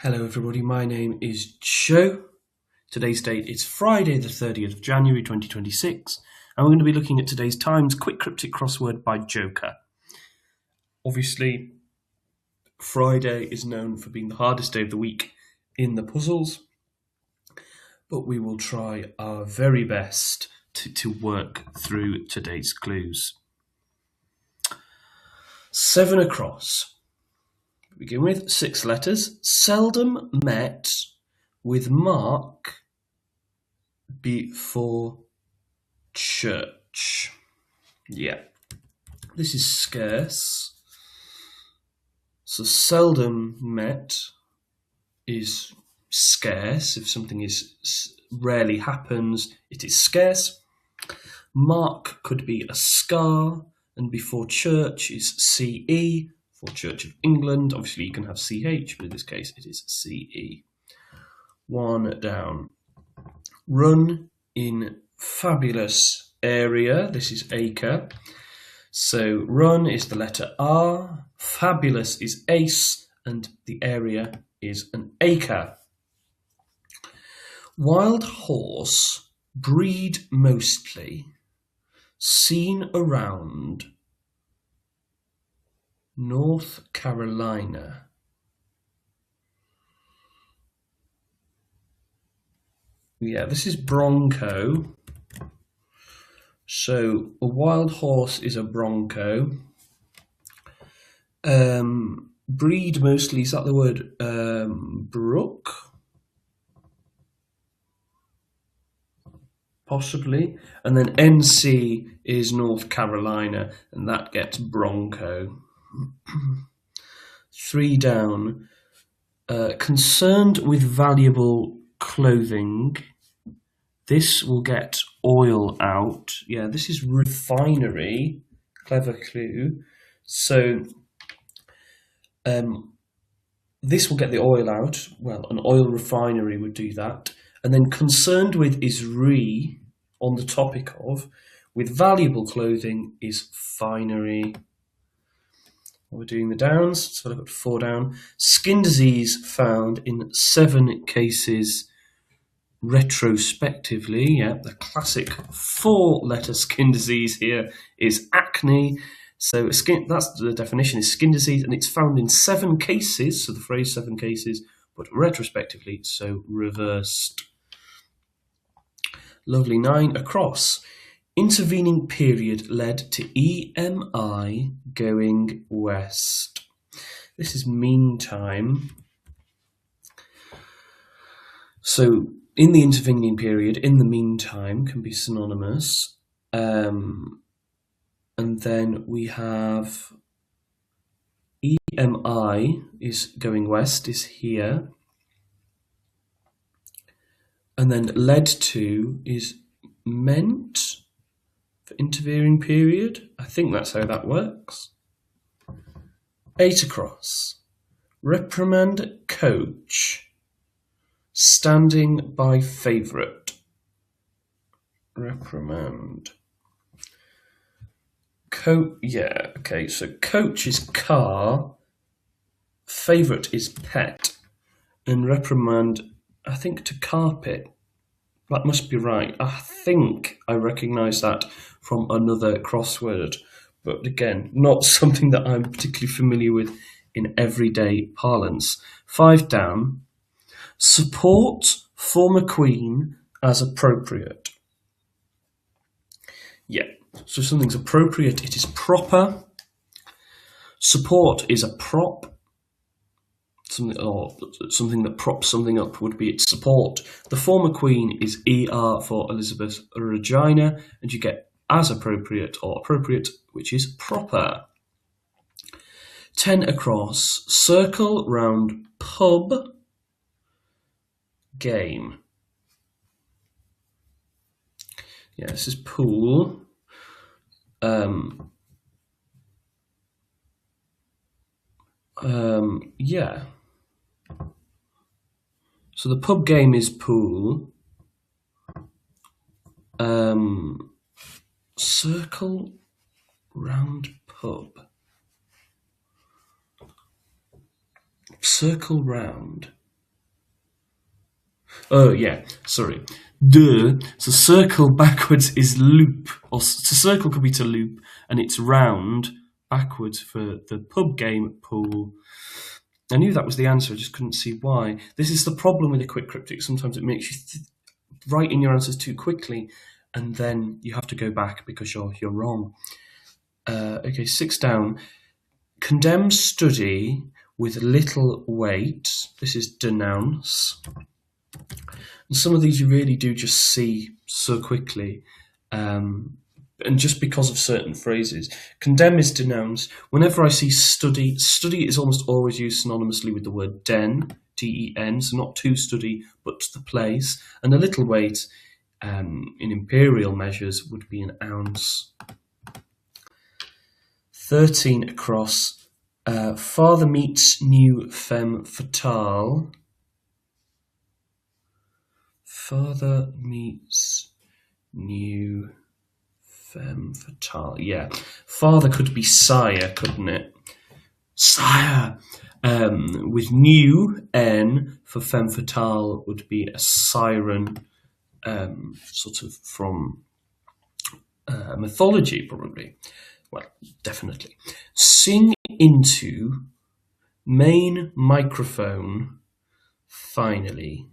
Hello everybody, my name is Joe. Today's date is Friday the 30th of January 2026 and we're going to be looking at today's Times Quick Cryptic Crossword by Joker. Obviously, Friday is known for being the hardest day of the week in the puzzles, but we will try our very best to work through today's clues. 7 across. Begin with 6 letters. Seldom met with Mark before church. Yeah, this is scarce. So seldom met is scarce. If something is rarely happens, it is scarce. Mark could be a scar, and before church is CE. For Church of England, obviously you can have CH, but in this case it is CE. 1 down. Run in fabulous area. This is acre. So run is the letter R, fabulous is ace, and the area is an acre. Wild horse, breed mostly, seen around North Carolina. Yeah, this is bronco. So a wild horse is a bronco. Breed mostly, is that the word brook? Possibly. And then NC is North Carolina, and that gets bronco. 3 down. Concerned with valuable clothing. This will get oil out. Yeah, this is refinery. Clever clue. So this will get the oil out. Well, an oil refinery would do that. And then concerned with is on the topic of. With valuable clothing is finery. We're doing the downs, so I've got 4 down. Skin disease found in 7 cases retrospectively. Yeah, the classic 4-letter skin disease here is acne. So that's the definition, is skin disease, and it's found in 7 cases, so the phrase 7 cases, but retrospectively, so reversed. Lovely. 9 across. Intervening period led to EMI going west. This is meantime. So in the intervening period, in the meantime, can be synonymous. And then we have EMI is going west, is here. And then led to is meant. Intervening period. I think that's how that works. 8 across. Reprimand coach. Standing by favourite. Reprimand. Yeah, okay, so coach is car. Favourite is pet. And reprimand, I think, to carpet. That must be right. I think I recognise that from another crossword, but again, not something that I'm particularly familiar with in everyday parlance. 5 down. Support former queen as appropriate. Yeah, so something's appropriate, it is proper. Support is a prop. Something that props something up would be its support. The former queen is ER for Elizabeth Regina, and you get as appropriate or appropriate, which is proper. 10 across. Circle round pub game. Yeah, this is pool. Yeah. So the pub game is pool. Circle round pub. Circle round. Oh, yeah, sorry. De, so circle backwards is loop. Or to circle could be to loop, and it's round backwards for the pub game pool. I knew that was the answer, I just couldn't see why. This is the problem with a quick cryptic. Sometimes it makes you write in your answers too quickly, and then you have to go back because you're wrong. Okay, 6 down. Condemn study with little weight. This is denounce. And some of these you really do just see so quickly. And just because of certain phrases. Condemn is denounce. Whenever I see study, study is almost always used synonymously with the word den, D-E-N, so not to study, but to the place. And a little weight in imperial measures would be an ounce. 13 across. Father meets new femme fatale. Father meets new femme fatale. Yeah. Father could be sire, couldn't it? Sire. With new, N, for femme fatale would be a siren, sort of from mythology, probably. Well, definitely. Sing into main microphone, finally.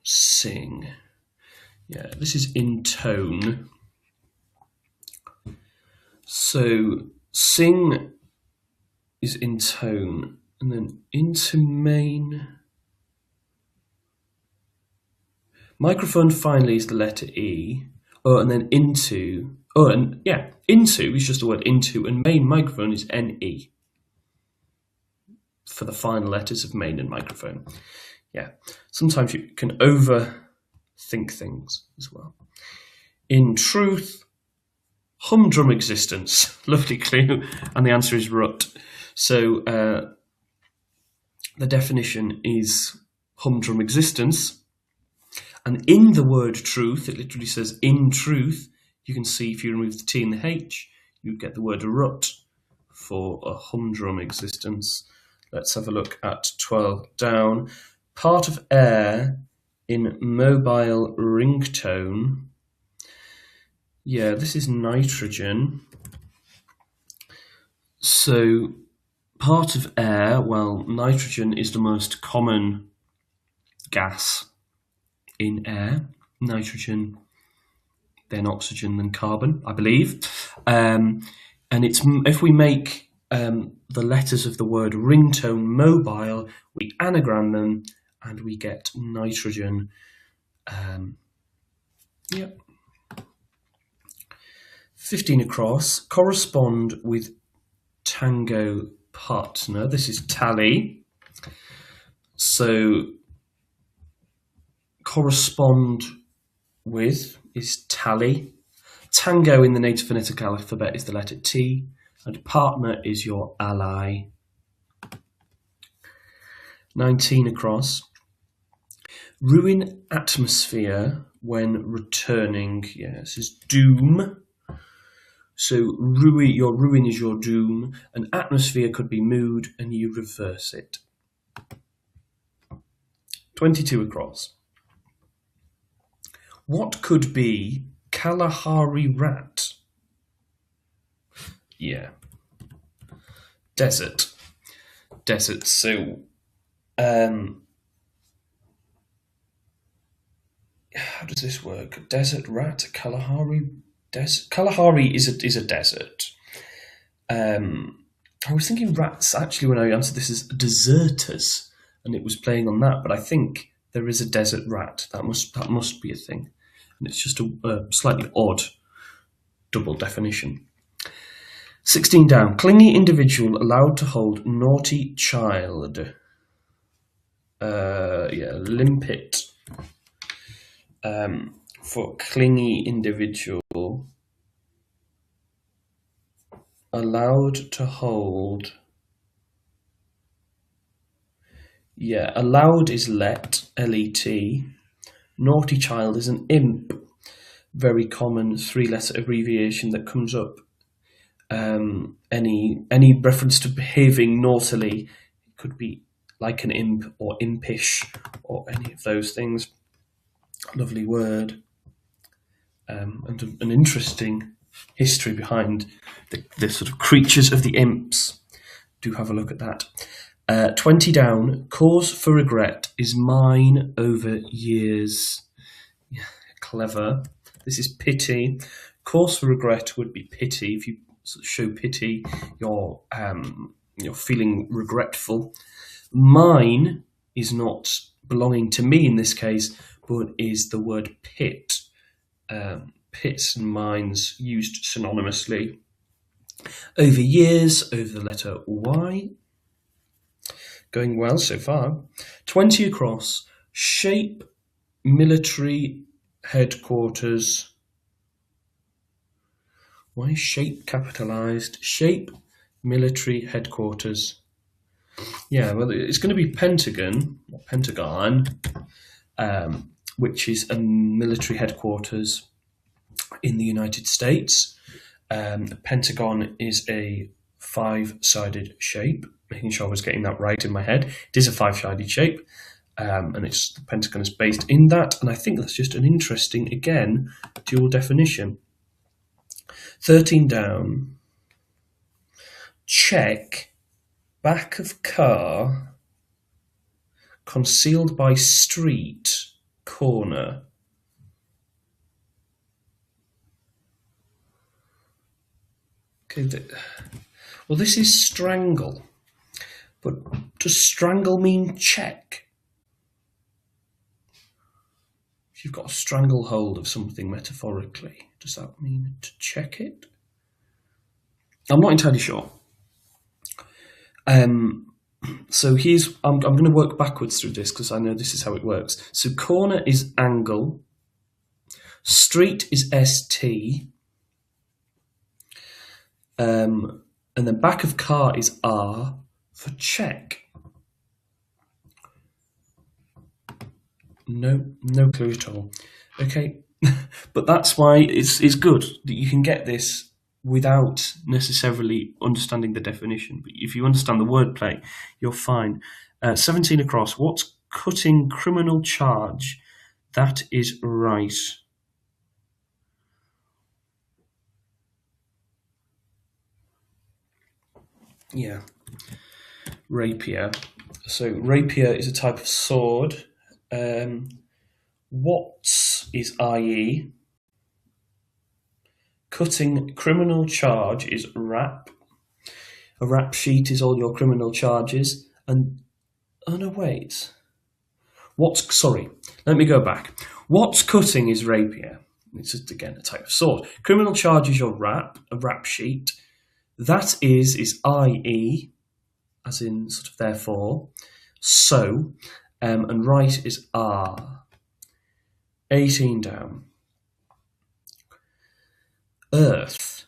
Sing. Yeah, this is in tone. So sing is in tone, and then into main. Microphone finally is the letter E. Oh, and then into. Oh, and yeah, into is just the word into, and main microphone is NE for the final letters of main and microphone. Yeah, sometimes you can overthink things as well. In truth, humdrum existence. Lovely clue, and the answer is rut. So the definition is humdrum existence. And in the word truth, it literally says in truth. You can see if you remove the T and the H, you get the word rut for a humdrum existence. Let's have a look at 12 down. Part of air in mobile ringtone. Yeah, this is nitrogen. So part of air, well, nitrogen is the most common gas in air. Nitrogen, then oxygen, then carbon, I believe. And it's if we make the letters of the word ringtone mobile, we anagram them, and we get nitrogen. Yep. 15 across. Correspond with tango partner. This is tally. So correspond with is tally. Tango in the native phonetic alphabet is the letter T, and partner is your ally. 19 across. Ruin atmosphere when returning. Yeah, this is doom. So your ruin is your doom. An atmosphere could be mood, and you reverse it. 22 across. What could be Kalahari rat? Yeah. Desert. So how does this work? Desert rat, Kalahari. Kalahari is a desert. I was thinking rats actually when I answered this as deserters, and it was playing on that. But I think there is a desert rat. That must be a thing, and it's just a slightly odd double definition. 16 down. Clingy individual allowed to hold naughty child. Limpet. For clingy individual, allowed to hold. Yeah, allowed is let, L-E-T. Naughty child is an imp. Very common 3-letter abbreviation that comes up. Any reference to behaving naughtily could be like an imp or impish or any of those things. Lovely word. And an interesting history behind the sort of creatures of the imps. Do have a look at that. 20 down. Cause for regret is mine over years. Yeah, clever. This is pity. Cause for regret would be pity. If you sort of show pity, you're feeling regretful. Mine is not belonging to me in this case, but is the word pit. Pits and mines used synonymously. Over years, over the letter Y. Going well so far. 20 across. Shape military headquarters. Why is shape capitalised? Shape military headquarters. Yeah, well, it's going to be Pentagon, or Pentagon, which is a military headquarters in the United States. The Pentagon is a 5-sided shape, making sure I was getting that right in my head. It is a 5-sided shape, and the Pentagon is based in that, and I think that's just an interesting, again, dual definition. 13 down. Check, back of car, concealed by street, corner. Okay, well, this is strangle, but does strangle mean check? If you've got a stranglehold of something metaphorically, does that mean to check it? I'm not entirely sure. So I'm going to work backwards through this because I know this is how it works. So corner is angle, street is ST, and then back of car is R for check. No clue at all. Okay, but that's why it's good that you can get this without necessarily understanding the definition. But if you understand the wordplay, you're fine. 17 across. What's cutting criminal charge? That is right. Yeah. Rapier. So rapier is a type of sword. What is IE? Cutting criminal charge is rap. A rap sheet is all your criminal charges. And oh no, wait. Let me go back. What's cutting is rapier. It's just, again, a type of sword. Criminal charge is your rap, a rap sheet. That is IE, as in sort of therefore. So, and right is R. 18 down. Earth,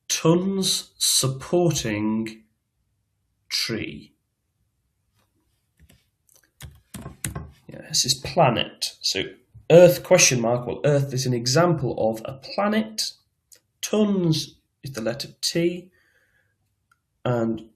tons supporting tree. Yeah, this is planet. So Earth question mark. Well, Earth is an example of a planet. Tons is the letter T. And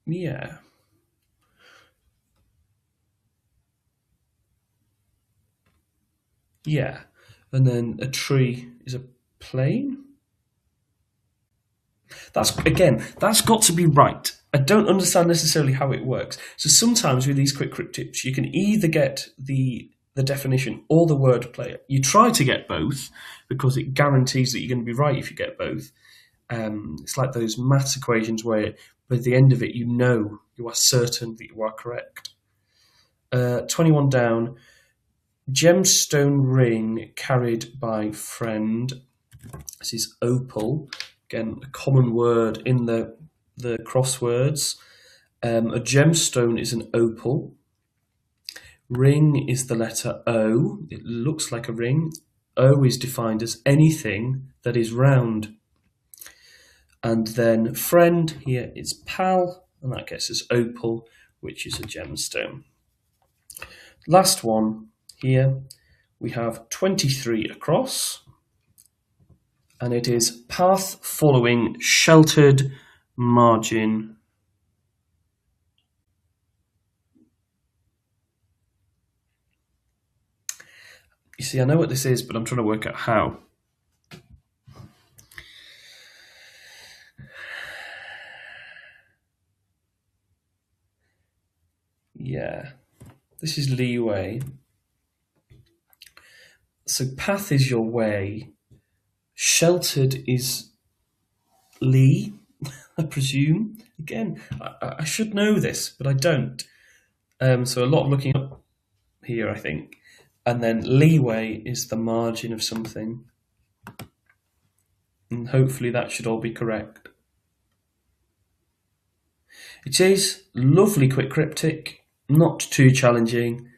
yeah. Yeah. And then a tree is a plane. That's got to be right. I don't understand necessarily how it works. So sometimes with these quick crypt tips, you can either get the definition or the wordplay. You try to get both because it guarantees that you're going to be right if you get both. It's like those maths equations where by the end of it, you are certain that you are correct. 21 down. Gemstone ring carried by friend. This is opal. Again, a common word in the crosswords. A gemstone is an opal. Ring is the letter O. It looks like a ring. O is defined as anything that is round. And then friend here is pal, and that gets us opal, which is a gemstone. Last one. Here we have 23 across, and it is path following sheltered margin. You see, I know what this is, but I'm trying to work out how. Yeah, this is leeway. So path is your way. Sheltered is lee, I presume. Again, I should know this, but I don't. So a lot of looking up here, I think. And then leeway is the margin of something. And hopefully that should all be correct. It is lovely quick cryptic, not too challenging.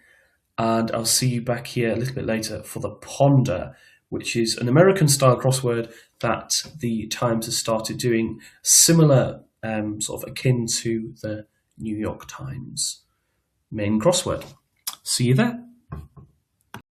And I'll see you back here a little bit later for the Ponder, which is an American-style crossword that the Times has started doing, similar, sort of akin to the New York Times main crossword. See you there.